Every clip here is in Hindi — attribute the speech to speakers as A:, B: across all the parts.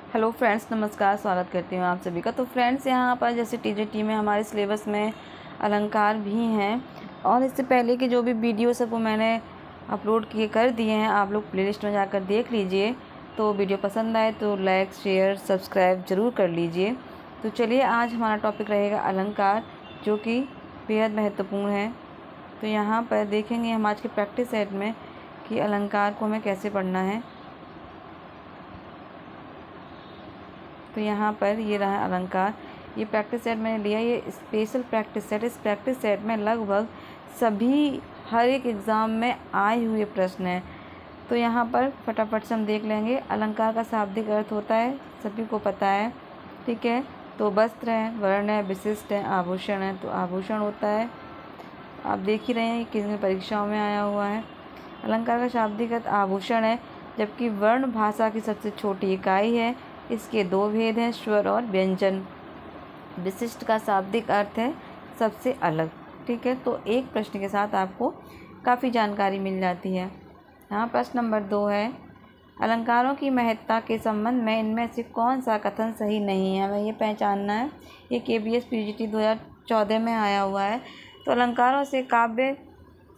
A: हेलो फ्रेंड्स, नमस्कार। स्वागत करती हूँ आप सभी का। तो फ्रेंड्स, यहाँ पर जैसे टीजीटी में हमारे सिलेबस में अलंकार भी हैं और इससे पहले के जो भी वीडियो सब वो मैंने अपलोड कर दिए हैं। आप लोग प्लेलिस्ट में जाकर देख लीजिए। तो वीडियो पसंद आए तो लाइक, शेयर, सब्सक्राइब ज़रूर कर लीजिए। तो चलिए, आज हमारा टॉपिक रहेगा अलंकार, जो कि बेहद महत्वपूर्ण है। तो यहाँ पर देखेंगे हम आज के प्रैक्टिस सेट में कि अलंकार को हमें कैसे पढ़ना है। तो यहाँ पर ये रहा अलंकार। ये प्रैक्टिस सेट मैंने लिया, ये स्पेशल प्रैक्टिस सेट। इस प्रैक्टिस सेट में लगभग सभी हर एक एग्ज़ाम में आए हुए प्रश्न हैं। तो यहाँ पर फटाफट से हम देख लेंगे। अलंकार का शाब्दिक अर्थ होता है, सभी को पता है, ठीक है। तो वस्त्र है, वर्ण है, विशिष्ट है, आभूषण है। तो आभूषण होता है, आप देख ही रहे हैं, किसी परीक्षाओं में आया हुआ है। अलंकार का शाब्दिक अर्थ आभूषण है, जबकि वर्ण भाषा की सबसे छोटी इकाई है। इसके दो भेद हैं, स्वर और व्यंजन। विशिष्ट का शाब्दिक अर्थ है सबसे अलग, ठीक है। तो एक प्रश्न के साथ आपको काफ़ी जानकारी मिल जाती है। यहाँ प्रश्न नंबर 2 है, अलंकारों की महत्ता के संबंध में इनमें से कौन सा कथन सही नहीं है, हमें ये पहचानना है। ये KBS PGT 2014 में आया हुआ है। तो अलंकारों से काव्य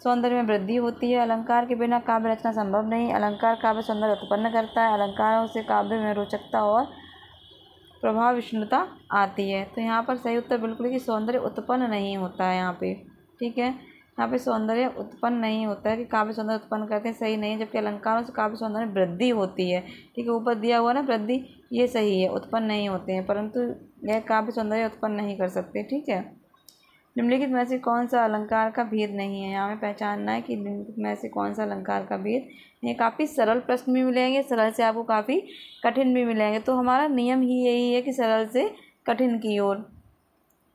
A: सौंदर्य में वृद्धि होती है। अलंकार के बिना काव्य रचना संभव नहीं। अलंकार काव्य सौंदर्य उत्पन्न करता है। अलंकारों से काव्य में रोचकता और प्रभावविष्णुता आती है। तो यहाँ पर सही उत्तर बिल्कुल है कि सौंदर्य उत्पन्न नहीं होता है यहाँ पे, ठीक है। यहाँ पे सौंदर्य उत्पन्न नहीं होता है कि काव्य सौंदर्य उत्पन्न करते हैं, सही नहीं है। जबकि अलंकारों से काव्य सौंदर्य में वृद्धि होती है, ठीक है। ऊपर दिया हुआ ना वृद्धि, ये सही है, उत्पन्न नहीं होते हैं, परंतु यह काव्य सौंदर्य उत्पन्न नहीं कर सकते, ठीक है। निम्नलिखित में से कौन सा अलंकार का भेद नहीं है, यहाँ हमें पहचानना है कि निम्नलिखित में से कौन सा अलंकार का भेद। ये काफ़ी सरल प्रश्न भी मिलेंगे, सरल से आपको काफ़ी कठिन भी मिलेंगे। तो हमारा नियम ही यही है कि सरल से कठिन की ओर।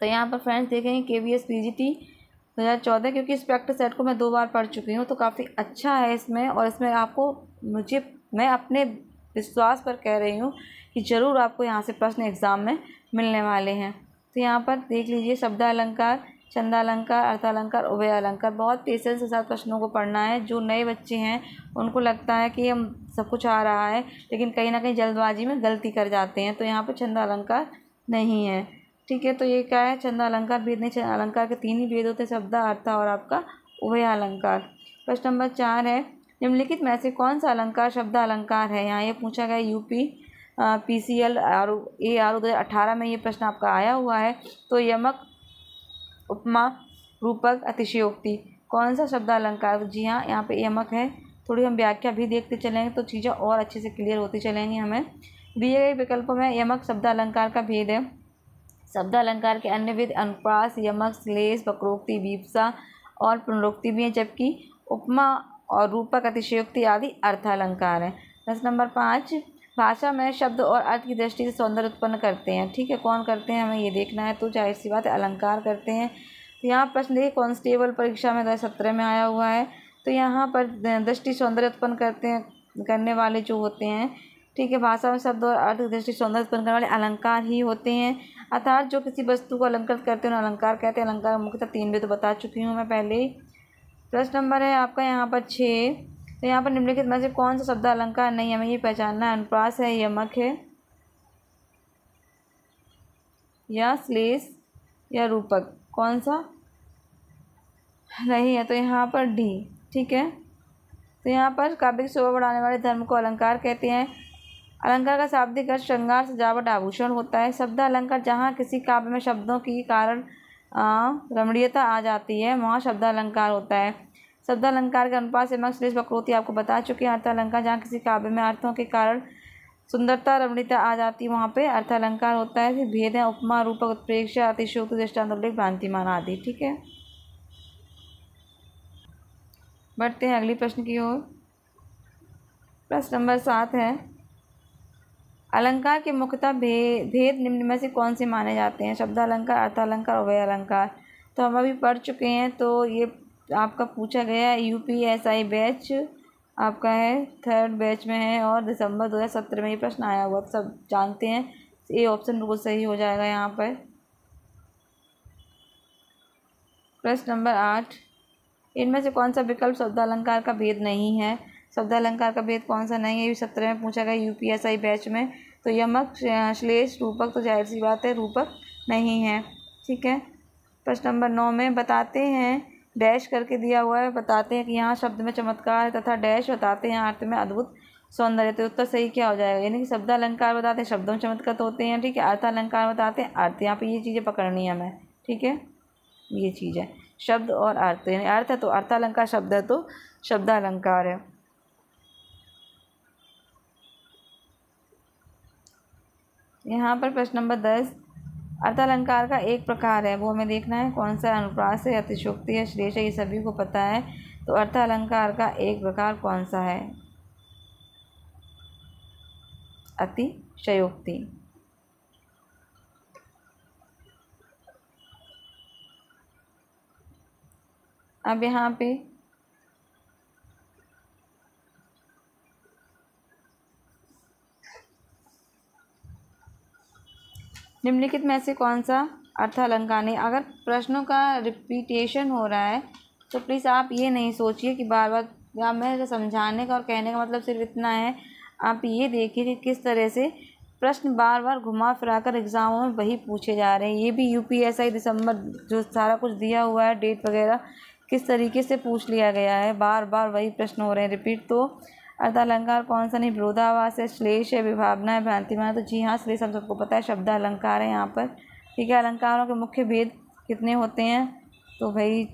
A: तो यहाँ पर फ्रेंड्स देखेंगे KBS PGT 2014, क्योंकि इस प्रैक्टिस सेट को मैं 2 बार पढ़ चुकी हूँ, तो काफ़ी अच्छा है इसमें। और इसमें आपको मैं अपने विश्वास पर कह रही हूँ कि ज़रूर आपको यहाँ से प्रश्न एग्ज़ाम में मिलने वाले हैं। तो यहाँ पर देख लीजिए, शब्दालंकार, छंदालंकार, अर्थालंकार, उभय अलंकार। बहुत पेशेंस के साथ प्रश्नों को पढ़ना है। जो नए बच्चे हैं उनको लगता है कि हम सब कुछ आ रहा है, लेकिन कहीं ना कहीं जल्दबाजी में गलती कर जाते हैं। तो यहाँ पर छंदालंकार नहीं है, ठीक है। तो ये क्या है, छंदालंकार भेद नहीं। अलंकार के 3 ही भेद होते हैं, शब्द, अर्थ और आपका उभय अलंकार। प्रश्न नंबर 4 है, निम्नलिखित में से कौन सा अलंकार शब्द अलंकार है। यहाँ ये पूछा गया UP PCL AR 2018 में ये प्रश्न आपका आया हुआ है। तो यमक, उपमा, रूपक, अतिशयोक्ति, कौन सा शब्द अलंकार। जी हाँ, यहाँ पे यमक है। थोड़ी हम व्याख्या भी देखते चलेंगे तो चीज़ें और अच्छे से क्लियर होती चलेंगी हमें। दिए गए विकल्पों में यमक शब्द अलंकार का भेद है। शब्द अलंकार के अन्य भेद अनुप्रास, यमक, श्लेष, वक्रोक्ति, वीप्सा और पुनरोक्ति भी हैं, जबकि उपमा और रूपक, अतिशयोक्ति आदि अर्थ अलंकार हैं। प्रश्न नंबर 5, भाषा में शब्द और अर्थ की दृष्टि से सौंदर्य उत्पन्न करते हैं, ठीक है। कौन करते हैं, हमें ये देखना है। तो जाहिर सी बात है, अलंकार करते हैं। तो यहाँ प्रश्न देखिए, कांस्टेबल परीक्षा में 2017 में आया हुआ है। तो यहाँ पर दृष्टि सौंदर्य उत्पन्न करने वाले जो होते हैं, ठीक है, भाषा में शब्द और अर्थ की दृष्टि सौंदर्य उत्पन्न करने वाले अलंकार ही होते हैं। अर्थात जो किसी वस्तु को अलंकृत करते हैं उन्हें अलंकार कहते हैं। अलंकार मुख्यतः 3 भी तो बता चुकी हूँ मैं पहले ही। प्रश्न नंबर है आपका यहाँ पर 6। तो यहाँ पर निम्नलिखित में से कौन सा शब्द अलंकार नहीं है, हमें ये पहचानना है। अनुप्रास है, यमक है, या श्लेष या रूपक, कौन सा नहीं है। तो यहाँ पर D, ठीक है। तो यहाँ पर काव्य की शोभा बढ़ाने वाले धर्म को अलंकार कहते हैं। अलंकार का शाब्दिक अर्थ श्रृंगार, सजावट, आभूषण होता है। शब्द अलंकार, जहाँ किसी काव्य में शब्दों की कारण रमणीयता आ जाती है, वहाँ शब्द अलंकार होता है। शब्द अलंकार के अनुपात से यमक, श्लेष, वक्रोक्ति आपको बता चुके हैं। अर्थ अलंकार, जहाँ किसी काव्य में अर्थों के कारण सुंदरता, रमणीयता आ जाती है, वहाँ पे अर्थ अलंकार होता है। फिर भेद है उपमा, रूपक, उत्प्रेक्षा, अतिशयोक्ति, दृष्टांत, उल्लेख, भ्रांतिमान आदि, ठीक है। बढ़ते हैं अगली प्रश्न की ओर। प्रश्न नंबर 7 है, अलंकार के मुख्यतः भेद निम्न में से कौन से माने जाते हैं। शब्द अलंकार, अर्थ अलंकार, उभय अलंकार। तो हम अभी पढ़ चुके हैं। तो ये आपका पूछा गया है, UPSI बैच आपका है, 3rd बैच में है और दिसंबर 2017 में ये प्रश्न आया हुआ, सब जानते हैं। ये ऑप्शन बिल्कुल सही हो जाएगा यहाँ पर। प्रश्न नंबर 8, इनमें से कौन सा विकल्प शब्द अलंकार का भेद नहीं है। शब्द अलंकार का भेद कौन सा नहीं है, ये 17 में पूछा गया UPSI बैच में। तो यमक श्लेष रूपक, तो जाहिर सी बात है रूपक नहीं है। ठीक है। प्रश्न नंबर 9 में बताते हैं, डैश करके दिया हुआ है, बताते हैं कि यहाँ शब्द में चमत्कार है तथा डैश बताते हैं अर्थ में अद्भुत सौंदर्य। तो उत्तर सही क्या हो जाएगा, यानी कि शब्द अलंकार बताते हैं शब्दों में चमत्कार होते हैं। ठीक है। अर्थ अलंकार बताते हैं अर्थ, यहाँ पे ये चीज़ें पकड़नी है हमें। ठीक है, ये चीज़ है शब्द और अर्थ, यानी अर्थ है तो अर्थ अलंकार, शब्द है तो शब्द अलंकार है। यहाँ पर प्रश्न नंबर 10, अर्थ अलंकार का एक प्रकार है, वो हमें देखना है कौन सा, अनुप्रास है, अतिशयोक्ति है, श्लेष है, ये सभी को पता है। तो अर्थ अलंकार का एक प्रकार कौन सा है, अतिशयोक्ति। अब यहाँ पे निम्नलिखित में से कौन सा अर्थ अलंकार नहीं। अगर प्रश्नों का रिपीटेशन हो रहा है तो प्लीज़ आप ये नहीं सोचिए कि बार बार, या मैं समझाने का और कहने का मतलब सिर्फ इतना है, आप ये देखिए कि किस तरह से प्रश्न बार बार घुमा फिरा कर एग्ज़ामों में वही पूछे जा रहे हैं। ये भी यूपीएससी दिसंबर जो सारा कुछ दिया हुआ है, डेट वगैरह किस तरीके से पूछ लिया गया है, बार बार वही प्रश्न हो रहे हैं रिपीट। तो अर्थ अलंकार कौन सा नहीं, विरोधाभास है, श्लेष है, विभावना है, भ्रांतिमान है। तो जी हाँ, श्लेष हम सबको पता है, शब्द अलंकार है यहाँ पर। ठीक है। अलंकारों के मुख्य भेद कितने होते हैं, तो भाई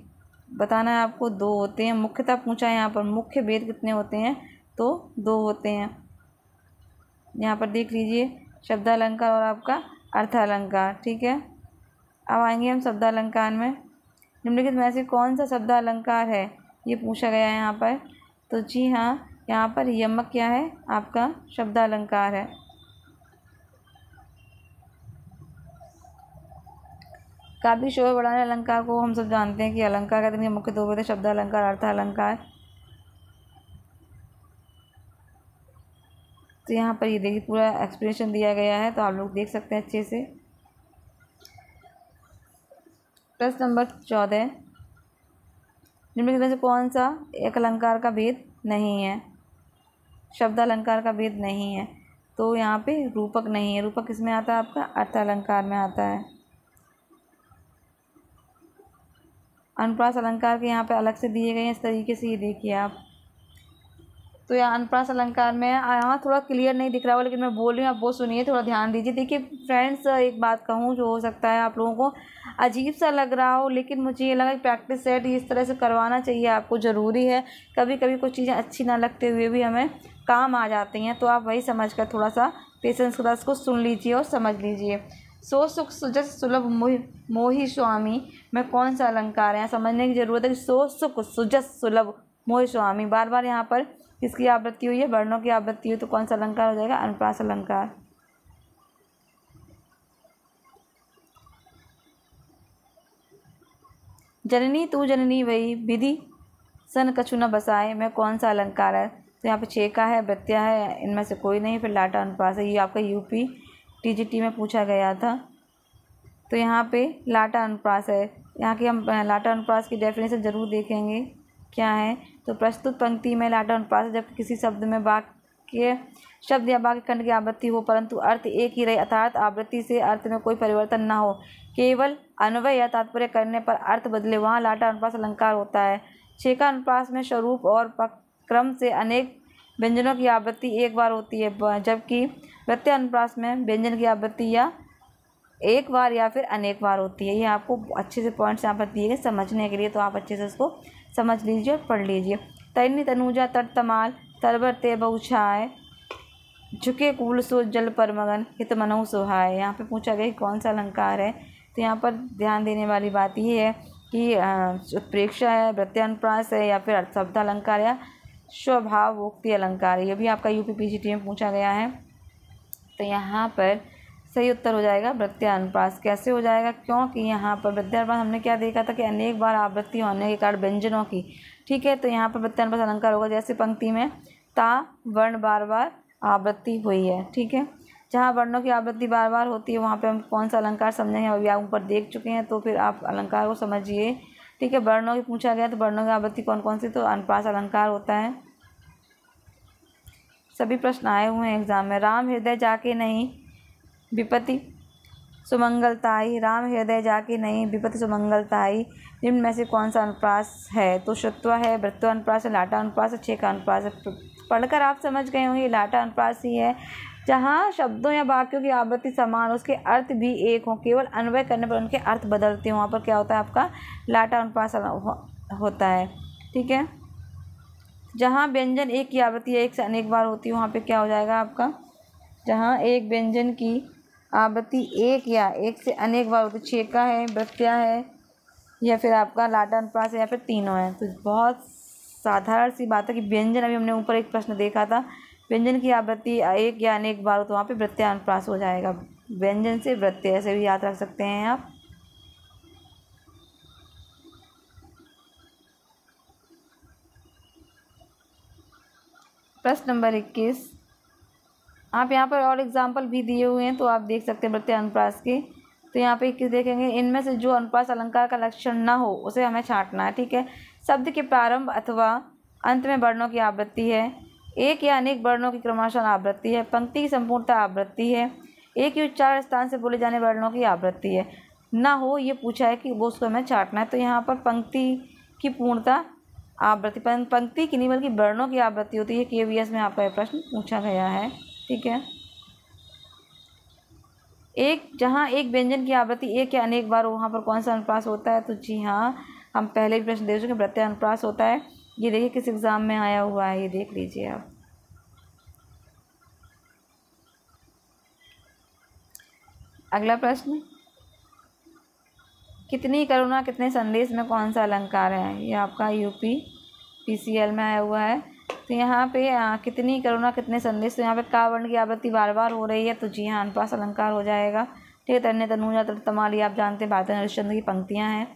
A: बताना है आपको, 2 होते हैं। मुख्यतः पूछा है यहाँ पर, मुख्य भेद कितने होते हैं, तो 2 होते हैं। यहाँ पर देख लीजिए, शब्द अलंकार और आपका अर्थ अलंकार। ठीक है। अब आएंगे हम शब्द अलंकार में। निम्नलिखित में से कौन सा शब्द अलंकार है, ये पूछा गया है यहाँ पर। तो जी हाँ, यहाँ पर यमक क्या है, आपका शब्द अलंकार है। काव्य शोभा बढ़ाने अलंकार को हम सब जानते हैं कि अलंकार कहते हैं, मुख्य 2 होते हैं, शब्द अलंकार, अर्थ अलंकार। तो यहाँ पर ये देखिए पूरा एक्सप्लेनेशन दिया गया है, तो आप लोग देख सकते हैं अच्छे से। प्रश्न नंबर 14, निम्नलिखित में से कौन सा एक अलंकार का भेद नहीं है, शब्द अलंकार का भेद नहीं है। तो यहाँ पे रूपक नहीं है। रूपक किस में आता है, आपका अर्थ अलंकार में आता है। अनुप्रास अलंकार के यहाँ पे अलग से दिए गए हैं, इस तरीके से ये देखिए आप। तो यहाँ अनुप्रास अलंकार में यहाँ थोड़ा क्लियर नहीं दिख रहा हो, लेकिन मैं बोल रही हूँ, आप वो सुनिए, थोड़ा ध्यान दीजिए। देखिए फ्रेंड्स, एक बात कहूँ जो हो सकता है आप लोगों को अजीब सा लग रहा हो, लेकिन मुझे ये लगा कि प्रैक्टिस सेट इस तरह से करवाना चाहिए आपको, ज़रूरी है। कभी कभी कुछ चीज़ें अच्छी ना लगते हुए भी हमें काम आ जाती हैं, तो आप वही समझ कर थोड़ा सा पेशेंस के साथ उसको सुन लीजिए और समझ लीजिए। सो सुख सुजस सुलभ मोहि स्वामी में कौन सा अलंकार है, यहाँ समझने की ज़रूरत है कि सो सुख सुजस सुलभ मोहि स्वामी, बार बार यहाँ पर किसकी आवृत्ति हुई है, वर्णों की आवृत्ति हुई, तो कौन सा अलंकार हो जाएगा, अनुप्रास अलंकार। जननी तू जननी वही विधि सन कछु न बसाए में कौन सा अलंकार है। तो यहाँ पे छेका है, वृत्या है, इनमें से कोई नहीं। फिर लाटा अनुप्रास है, ये आपका यूपी टीजीटी में पूछा गया था। तो यहाँ पे लाटा अनुप्रास है। यहाँ की हम लाटा अनुप्रास की डेफिनेशन ज़रूर देखेंगे क्या है। तो प्रस्तुत पंक्ति में लाटा अनुप्रास है जब किसी शब्द में वाक्य शब्द या वाक्य खंड की आवृत्ति हो परंतु अर्थ एक ही रहे, अर्थात आवृत्ति से अर्थ में कोई परिवर्तन न हो, केवल अन्वय या तात्पर्य करने पर अर्थ बदले, वहाँ लाटा अनुप्रास अलंकार होता है। छेका अनुप्रास में स्वरूप और क्रम से अनेक व्यंजनों की आवृत्ति एक बार होती है, जबकि वृत्तीय अनुप्रास में व्यंजन की आवृत्ति या एक बार या फिर अनेक बार होती है। ये आपको अच्छे से पॉइंट्स यहाँ पर दिए गए समझने के लिए, तो आप अच्छे से इसको समझ लीजिए और पढ़ लीजिए। तैनी तनुजा तट तमाल तरबर ते बहुछाए झुके कूल सो जल पर मगन हित मनहु सुहाए। यहाँ पे पूछा गया कि कौन सा अलंकार है। तो यहाँ पर ध्यान देने वाली बात ये है कि उत्प्रेक्षा है, वृत्तीय अनुप्रास है, या फिर शब्द अलंकार या स्वभावोक्ति अलंकार है। ये भी आपका यूपी पीजीटी में पूछा गया है। तो यहाँ पर सही उत्तर हो जाएगा वृत्तीय अनुप्रास। कैसे हो जाएगा, क्योंकि यहाँ पर वृत्तीय अनुप्रास हमने क्या देखा था कि अनेक बार आवृत्ति होने के कारण व्यंजनों की, ठीक है। तो यहाँ पर वृत्तीय अनुप्रास अलंकार होगा जैसे पंक्ति में ता वर्ण बार बार आवृत्ति हुई है, ठीक है। जहाँ वर्णों की आवृत्ति बार बार होती है वहाँ पे हम कौन सा अलंकार समझेंगे, अभी आप ऊपर देख चुके हैं, तो फिर आप अलंकार को समझिए, ठीक है। वर्णों की पूछा गया तो वर्णों की आवृत्ति कौन कौन सी, तो अनुप्रास अलंकार होता है। सभी प्रश्न आए हुए हैं एग्जाम में। राम हृदय जाके नहीं विपत्ति सुमंगलताई, राम हृदय जाके नहीं विपत्ति सुमंगलताई, निम्न में से कौन सा अनुप्रास है? तो श्रुत्वा है, वृत्वा अनुप्रास है, लाटा अनुप्रास है, छेका अनुप्रास है। पढ़कर आप समझ गए होंगे लाटा अनुप्रास ही है, जहाँ शब्दों या वाक्यों की आवृत्ति समान, उसके अर्थ भी एक हो, केवल अन्वय करने पर उनके अर्थ बदलते हो, वहाँ पर क्या होता है आपका लाटा अनुप्रास होता है। ठीक है, जहाँ व्यंजन एक की आवृत्ति एक से अनेक बार होती है वहाँ पे क्या हो जाएगा आपका, जहाँ एक व्यंजन की आवृत्ति एक या एक से अनेक बार होती, छेका है, वृत्या है, या फिर आपका लाटा अनुप्रास है, या फिर तीनों है। तो बहुत साधारण सी बात है कि व्यंजन, अभी हमने ऊपर एक प्रश्न देखा था, व्यंजन की आवृत्ति एक या अनेक बार हो तो वहाँ पे वृत्या अनुप्रास हो जाएगा। व्यंजन से वृत्य ऐसे भी याद रख सकते हैं आप। प्रश्न नंबर 21, आप यहाँ पर और एग्जाम्पल भी दिए हुए हैं तो आप देख सकते हैं वृत्य अनुप्रास के। तो यहाँ पे 21 देखेंगे, इनमें से जो अनुप्रास अलंकार का लक्षण न हो उसे हमें छांटना है। ठीक है, शब्द के प्रारंभ अथवा अंत में वर्णों की आवृत्ति है, एक या अनेक वर्णों की क्रमशः आवृत्ति है, पंक्ति की संपूर्णता आवृत्ति है, एक ही उच्चारण स्थान से बोले जाने वर्णों की आवृत्ति है। ना हो ये पूछा है कि वो उसको हमें छांटना है। तो यहाँ पर पंक्ति की पूर्णता आवृत्ति, पंक्ति की नहीं बल्कि वर्णों की आवृत्ति होती है। KVS में आपका यह प्रश्न पूछा गया है। ठीक है, एक जहाँ एक व्यंजन की आवृत्ति एक या अनेक बार वहाँ पर कौन सा अनुप्रास होता है? तो जी हाँ, हम पहले भी प्रश्न दे चुके, वृत्य अनुप्रास होता है। ये देखिए किस एग्जाम में आया हुआ है, ये देख लीजिए आप। अगला प्रश्न, कितनी करुणा कितने संदेश में कौन सा अलंकार है? ये आपका UP PCL में आया हुआ है। तो यहाँ पे कितनी करुणा कितने संदेश, तो यहाँ पे का वर्ण की आवृत्ति बार बार हो रही है, तो जी हाँ अनुप्रास अलंकार हो जाएगा। ठीक है, तन्ने तनूजा तमाली आप जानते हैं भारतेंद्र हरिश्चंद्र की पंक्तियाँ हैं।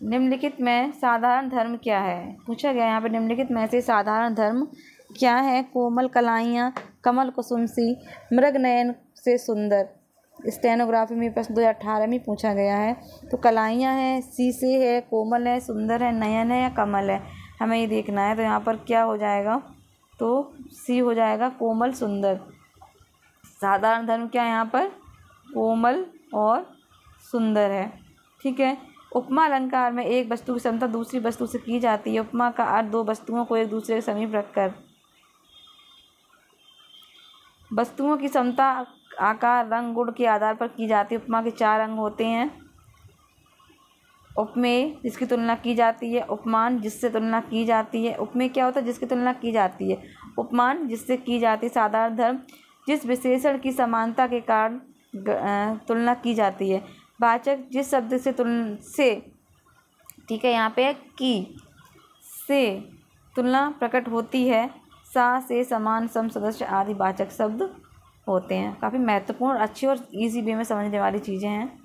A: निम्नलिखित में साधारण धर्म क्या है? पूछा गया यहाँ पे निम्नलिखित में से साधारण धर्म क्या है? कोमल कलाइयाँ, कमल कुसुम सी, मृग नयन से सुंदर। स्टेनोग्राफी में प्रश्न 2018 में पूछा गया है। तो कलाइयाँ हैं, सी से है, कोमल है, सुंदर है, नयन है या कमल है, हमें ये देखना है। तो यहाँ पर क्या हो जाएगा? तो सी हो जाएगा, कोमल सुंदर। साधारण धर्म क्या है यहाँ पर? कोमल और सुंदर है। ठीक है, उपमा अलंकार में एक वस्तु की समता दूसरी वस्तु से की जाती है। उपमा का अर्थ दो वस्तुओं को एक दूसरे के समीप रखकर। वस्तुओं की समता आकार, रंग, गुण के आधार पर की जाती है। उपमा के 4 अंग होते हैं। उपमेय जिसकी तुलना की जाती है, उपमान जिससे तुलना की जाती है। उपमेय क्या होता है? जिसकी तुलना की जाती है। उपमान जिससे की जाती है। साधारण धर्म जिस विशेषण की समानता के कारण तुलना की जाती है। वाचक जिस शब्द से ठीक है, यहाँ पे की से तुलना प्रकट होती है। सा से समान, सम, सदस्य आदि वाचक शब्द होते हैं। काफ़ी महत्वपूर्ण, अच्छी और इजी वे में समझने वाली चीज़ें हैं।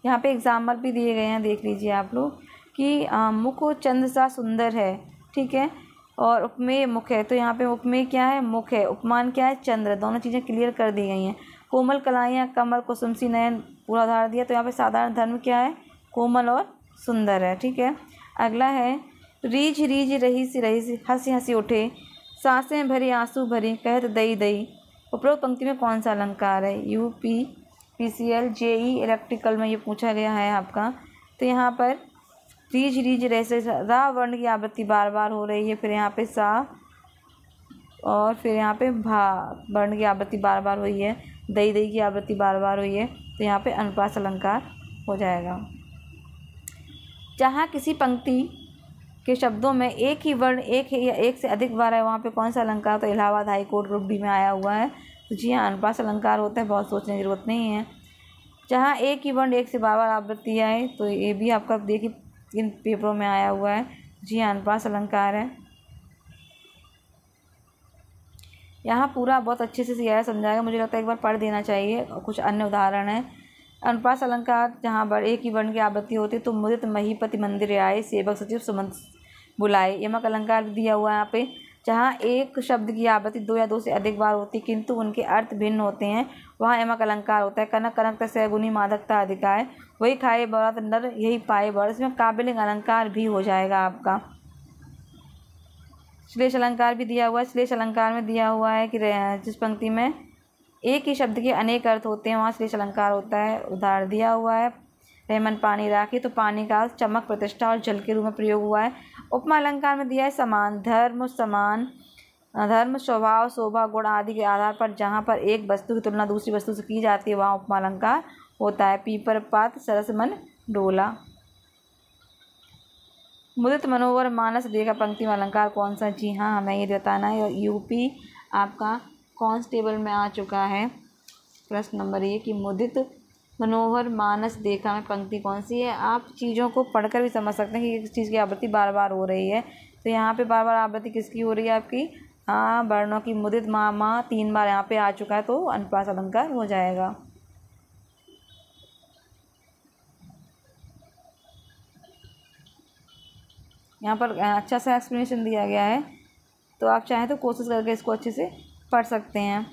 A: यहाँ पे एग्जाम्पल भी दिए गए हैं, देख लीजिए आप लोग कि मुख चंद्र सा सुंदर है। ठीक है, और उपमेय मुख है। तो यहाँ पे उपमेय क्या है? मुख है। उपमान क्या है? चंद्र। दोनों चीज़ें क्लियर कर दी गई हैं। कोमल कलाइयाँ, कमल, कुसुम सी, नयन पूरा उदाहरण दिया। तो यहाँ पे साधारण धर्म क्या है? कोमल और सुंदर है। ठीक है, अगला है रीझ रीझ रही सी हंसी हंसी उठे, सांसें भरी आंसू भरी, कहत दई दई। उपरोक्त पंक्ति में कौन सा अलंकार है? UP PCL JE इलेक्ट्रिकल में ये पूछा गया है आपका। तो यहाँ पर रीझ रीझ रहे से रा वर्ण की आवृत्ति बार बार हो रही है, फिर यहाँ पे सा और फिर यहाँ पे भा वर्ण की आवृत्ति बार बार हुई है, दई दई की आवृत्ति बार बार हुई है। तो यहाँ पे अनुप्रास अलंकार हो जाएगा। जहाँ किसी पंक्ति के शब्दों में एक ही वर्ण एक या एक से अधिक बार है, वहाँ पे कौन सा अलंकार? तो Allahabad high court group D में आया हुआ है। तो जी हाँ अनुप्रास अलंकार होता है, बहुत सोचने की जरूरत नहीं है। जहाँ एक ही वर्ण एक से बार बार आवृत्ति आए, तो ये भी आपका देखिए इन पेपरों में आया हुआ है। जी हाँ अनुप्रास अलंकार है। यहाँ पूरा बहुत अच्छे से सिखाया समझाया, मुझे लगता है एक बार पढ़ देना चाहिए। कुछ अन्य उदाहरण है। अनुप्रास अलंकार जहाँ पर एक ही वर्ण की आवृत्ति होती है। तो मुदित महीपति मंदिर आए, सेवक सचिव सुमंत बुलाए। यमक अलंकार भी दिया हुआ है यहाँ पे। जहाँ एक शब्द की आवृत्ति 2 या 2 से अधिक बार होती है किंतु उनके अर्थ भिन्न होते हैं, वहाँ यमक अलंकार होता है। कनक कनकता सैगुनी मादकता अधिकाय, वही खाए बरात नर यही पाए बर। इसमें काव्यलिंग अलंकार भी हो जाएगा आपका। श्लेष अलंकार भी दिया हुआ है। श्लेष अलंकार में दिया हुआ है कि जिस पंक्ति में एक ही शब्द के अनेक अर्थ होते हैं वहाँ श्लेष अलंकार होता है। उदाहरण दिया हुआ है, रहमन पानी राखी, तो पानी का चमक, प्रतिष्ठा और जल के रूप में प्रयोग हुआ है। उपमा अलंकार में दिया है समान, धर्म, समान, धर्म, स्वभाव, शोभा, गुण आदि के आधार पर जहाँ पर एक वस्तु की तुलना दूसरी वस्तु से की जाती है वहाँ उपमा अलंकार होता है। पीपर पात सरस मन डोला। मुदित मनोहर मानस देखा पंक्ति में अलंकार कौन सा? जी हाँ, हमें ये बताना है। यूपी आपका कांस्टेबल में आ चुका है प्रश्न नंबर 1 कि मुदित मनोहर मानस देखा में पंक्ति कौन सी है। आप चीज़ों को पढ़कर भी समझ सकते हैं कि इस चीज़ की आवृत्ति बार बार हो रही है। तो यहाँ पे बार बार आवृत्ति किसकी हो रही है आपकी? हाँ, वर्णों की। मुदित माँ 3 बार यहाँ पे आ चुका है तो अनुप्रास अलंकार हो जाएगा। यहाँ पर अच्छा सा एक्सप्लेनेशन दिया गया है, तो आप चाहें तो कोशिश करके इसको अच्छे से पढ़ सकते हैं।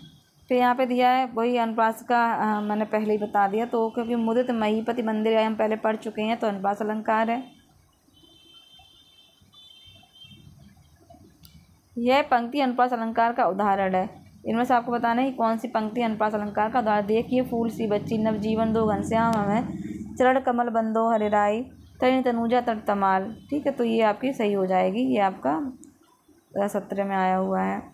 A: फिर यहाँ पे दिया है वही अनुप्रास का मैंने पहले ही बता दिया, तो क्योंकि मुदित महीपति मंदिर हम पहले पढ़ चुके हैं तो अनुप्रास अलंकार है। यह पंक्ति अनुप्रास अलंकार का उदाहरण है। इनमें से आपको बताना है कि कौन सी पंक्ति अनुप्रास अलंकार का उदाहरण। देखिए, फूल सी बच्ची नवजीवन दो घनश्याम हमें, चरण कमल बंदो हरिराई, तनि तनुजा तट तमाल। ठीक है, तो ये आपकी सही हो जाएगी। ये आपका 17 में आया हुआ है।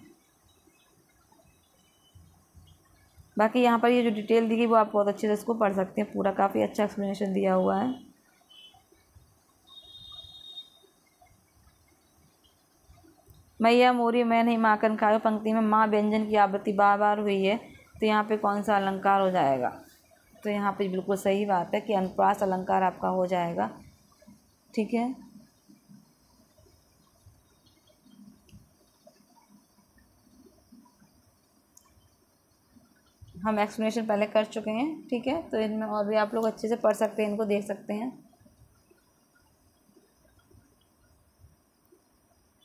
A: बाकी यहाँ पर ये जो डिटेल दी गई वो आप बहुत अच्छे से इसको पढ़ सकते हैं, पूरा काफ़ी अच्छा एक्सप्लेनेशन दिया हुआ है। मैया मोरी मैं नहीं माखन खायो पंक्ति में माँ व्यंजन की आवृत्ति बार बार हुई है, तो यहाँ पे कौन सा अलंकार हो जाएगा? तो यहाँ पे बिल्कुल सही बात है कि अनुप्रास अलंकार आपका हो जाएगा। ठीक है, हम एक्सप्लेनेशन पहले कर चुके हैं। ठीक है, तो इनमें और भी आप लोग अच्छे से पढ़ सकते हैं, इनको देख सकते हैं।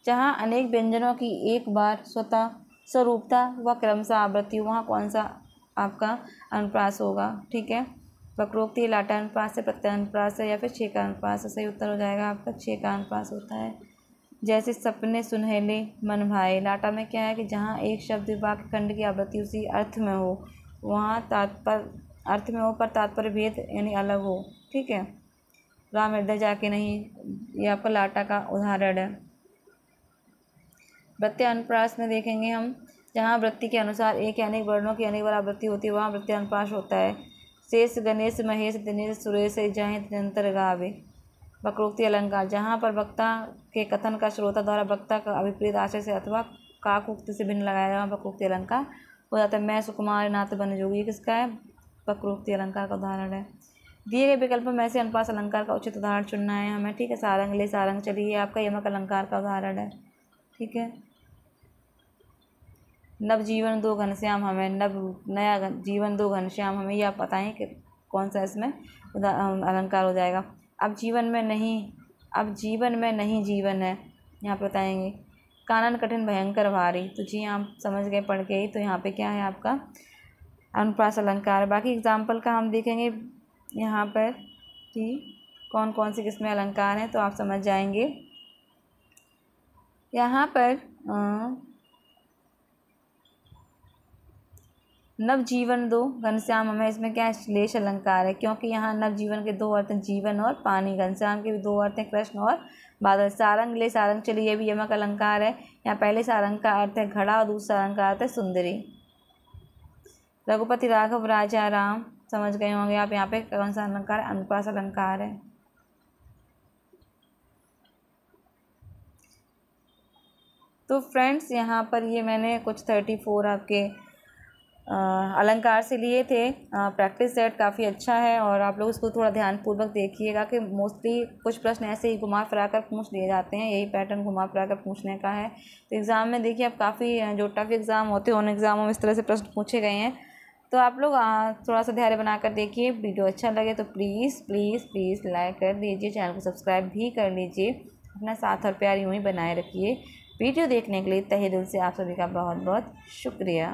A: जहाँ अनेक व्यंजनों की एक बार स्वतः स्वरूपता व क्रमशः आवृत्ति, वहाँ कौन सा आपका अनुप्रास होगा? ठीक है, वक्रोक्ति, लाटा अनुप्रास है, प्रत्यय अनुप्रास है या फिर छेका अनुप्रास है? सही उत्तर हो जाएगा आपका छेका अनुप्रास होता है। जैसे सपने सुनहले मन भाए, लाटा में क्या है कि जहाँ एक शब्द वाक्य खंड की आवृत्ति उसी अर्थ में हो, वहाँ तात्पर्य अर्थ में हो पर तात्पर्य भेद यानी अलग हो। ठीक है, राम हृदय जाके नहीं, ये आपका लाटा का उदाहरण है। प्रत्यय अनुप्रास में देखेंगे हम, जहाँ वृत्ति के अनुसार एक या अनेक वर्णों की अनेक बार आवृत्ति होती है वहाँ प्रत्यय अनुप्रास होता है। शेष गणेश महेश दिनेश सुरेश जहाँ निरंतर गावे। वक्रोक्ति अलंकार, जहाँ पर वक्ता के कथन का श्रोता द्वारा वक्ता का अभिप्रेत आशय से अथवा काकोक्ति से भिन्न लगाया जाए वक्रोक्ति अलंकार हो जाता है। मैं सुकुमार नाथ बन जोगी, किसका है? वक्रोक्ति अलंकार का उदाहरण है। दिए गए विकल्पों में से अनुप्रास अलंकार का उचित उदाहरण चुनना है हमें। ठीक है, सारंग ले सारंग चलिए, आपका यमक अलंकार का उदाहरण है। ठीक है, नवजीवन दो घनश्याम हमें, नया जीवन दो घनश्याम हमें, ये आप बताएं कि कौन सा इसमें अलंकार हो जाएगा। अब जीवन में नहीं जीवन है, यहाँ पे बताएंगे। कानन कठिन भयंकर भारी, तो जी आप समझ गए पढ़ के ही, तो यहाँ पे क्या है आपका अनुप्रास अलंकार। बाकी एग्जाम्पल का हम देखेंगे यहाँ पर कि कौन कौन से किसमें अलंकार हैं, तो आप समझ जाएंगे। यहाँ पर नवजीवन दो घनश्याम हमें, इसमें क्या है? श्लेष अलंकार है, क्योंकि यहाँ नवजीवन के दो अर्थ हैं, जीवन और पानी। घनश्याम के भी दो अर्थ हैं, कृष्ण और बादल। सारंग ले सारंग चलिए, ये भी यमक अलंकार है। यहाँ पहले सारंग का अर्थ है घड़ा और दूसरा सारंग का अर्थ है सुंदरी। रघुपति राघव राजा राम, समझ गए होंगे आप, यहाँ पे कौन सा अलंकार? अनुप्रास अलंकार है। तो फ्रेंड्स, यहाँ पर ये मैंने कुछ 34 आपके अलंकार से लिए थे। प्रैक्टिस सेट काफ़ी अच्छा है और आप लोग इसको थोड़ा ध्यानपूर्वक देखिएगा कि मोस्टली कुछ प्रश्न ऐसे ही घुमा फिरा कर पूछ लिए जाते हैं, यही पैटर्न घुमा फिरा कर पूछने का है। तो एग्ज़ाम में देखिए अब काफ़ी जो टफ एग्ज़ाम होते हैं उन एग्ज़ामों में इस तरह से प्रश्न पूछे गए हैं। तो आप लोग थोड़ा सा धैर्य बनाकर देखिए। वीडियो अच्छा लगे तो प्लीज़ प्लीज़ प्लीज़ लाइक कर दीजिए, चैनल को सब्सक्राइब भी कर लीजिए। अपना साथ और प्यार यूँ ही बनाए रखिए। वीडियो देखने के लिए तहे दिल से आप सभी का बहुत बहुत शुक्रिया।